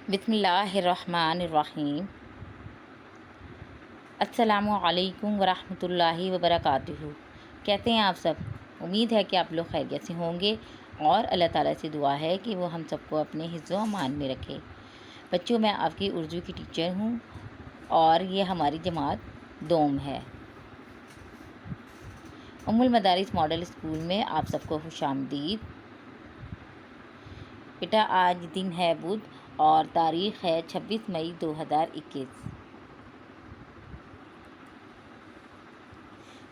بسم اللہ الرحمن الرحیم۔ السلام علیکم ورحمۃ اللہ وبرکاتہ۔ کیسے ہیں آپ سب؟ امید ہے کہ آپ لوگ خیریت سے ہوں گے اور اللہ تعالیٰ سے دعا ہے کہ وہ ہم سب کو اپنے حفظ و امان میں رکھے۔ بچوں، میں آپ کی اردو کی ٹیچر ہوں اور یہ ہماری جماعت دوم ہے۔ ام المدارس ماڈل اسکول میں آپ سب کو خوش آمدید۔ بیٹا، آج دن ہے بدھ اور تاریخ ہے 26 مئی 2021۔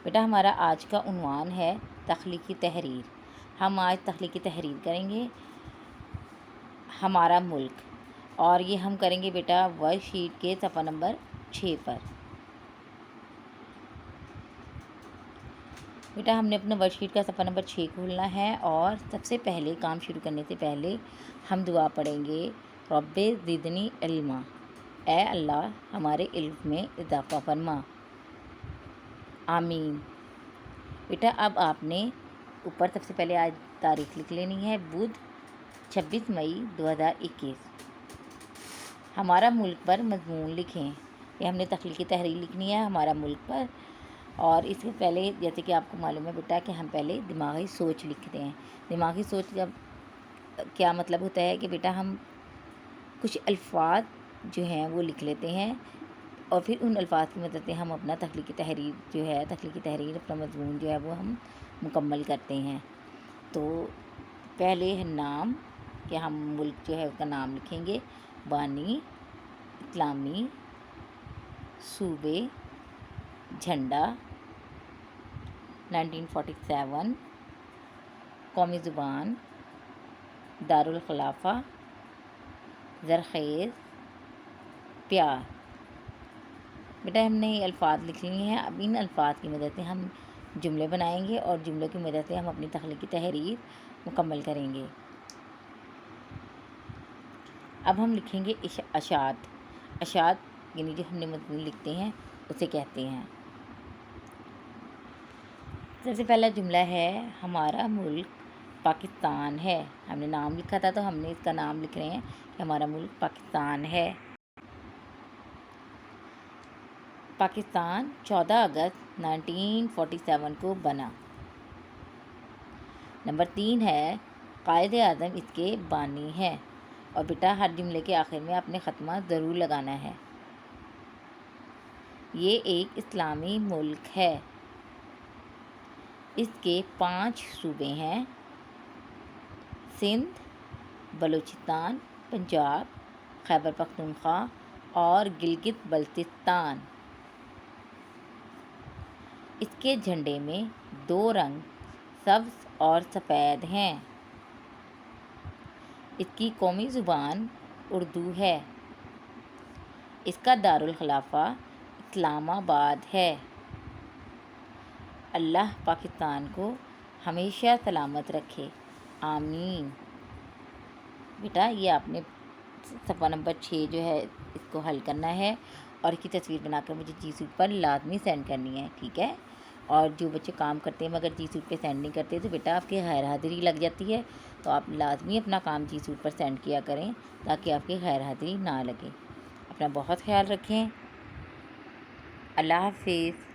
بیٹا، ہمارا آج کا عنوان ہے تخلیقی تحریر۔ ہم آج تخلیقی تحریر کریں گے، ہمارا ملک، اور یہ ہم کریں گے بیٹا ورک شیٹ کے صفحہ نمبر 6 پر۔ بیٹا، ہم نے اپنا ورک شیٹ کا صفحہ نمبر 6 کھولنا ہے، اور سب سے پہلے کام شروع کرنے سے پہلے ہم دعا پڑھیں گے، رب زدنی علما، اے اللہ ہمارے علم میں اضافہ فرما، آمین۔ بیٹا، اب آپ نے اوپر سب سے پہلے آج تاریخ لکھ لینی ہے، بدھ 26 مئی 2021۔ ہمارا ملک پر مضمون لکھیں۔ یہ ہم نے تخلیقی تحریر لکھنی ہے ہمارا ملک پر، اور اس سے پہلے جیسے کہ آپ کو معلوم ہے بیٹا کہ ہم پہلے دماغی سوچ لکھتے ہیں۔ دماغی سوچ جب کیا مطلب ہوتا ہے کہ بیٹا ہم کچھ الفاظ جو ہیں وہ لکھ لیتے ہیں، اور پھر ان الفاظ کی مدد سے ہم اپنا تخلیقی تحریر اپنا مضمون جو ہے وہ ہم مکمل کرتے ہیں۔ تو پہلے ہے نام، کہ ہم ملک جو ہے اس کا نام لکھیں گے، بانی، اسلامی، صوبے، جھنڈا، 1947، قومی زبان، دارالخلافہ، زرخیز، پیار۔ بیٹا ہم نے یہ الفاظ لکھ لیے ہیں، اب ان الفاظ کی مدد سے ہم جملے بنائیں گے، اور جملوں کی مدد سے ہم اپنی تخلیقی تحریر مکمل کریں گے۔ اب ہم لکھیں گے اشاعت۔ اشاعت یعنی جو ہم نے مضمون لکھتے ہیں اسے کہتے ہیں۔ سب سے پہلا جملہ ہے، ہمارا ملک پاکستان ہے۔ ہم نے نام لکھا تھا تو ہم نے اس کا نام لکھ رہے ہیں کہ ہمارا ملک پاکستان ہے۔ پاکستان 14 اگست 1947 کو بنا۔ نمبر 3 ہے، قائد اعظم اس کے بانی ہیں، اور بیٹا ہر جملے کے آخر میں اپنے ختمہ ضرور لگانا ہے۔ یہ ایک اسلامی ملک ہے۔ اس کے 5 صوبے ہیں، سندھ، بلوچستان، پنجاب، خیبر پختونخوا اور گلگت بلتستان۔ اس کے جھنڈے میں 2 رنگ سبز اور سفید ہیں۔ اس کی قومی زبان اردو ہے۔ اس کا دارالخلافہ اسلام آباد ہے۔ اللہ پاکستان کو ہمیشہ سلامت رکھے، آمین۔ بیٹا یہ آپ نے صفحہ نمبر 6 جو ہے اس کو حل کرنا ہے، اور اس کی تصویر بنا کر مجھے جی سوٹ پر لازمی سینڈ کرنی ہے، ٹھیک ہے؟ اور جو بچے کام کرتے ہیں مگر جی سوٹ پہ سینڈ نہیں کرتے تو بیٹا آپ کی غیر حاضری لگ جاتی ہے، تو آپ لازمی اپنا کام جی سوٹ پر سینڈ کیا کریں تاکہ آپ کی غیر حاضری نہ لگے۔ اپنا بہت خیال رکھیں۔ اللہ حافظ۔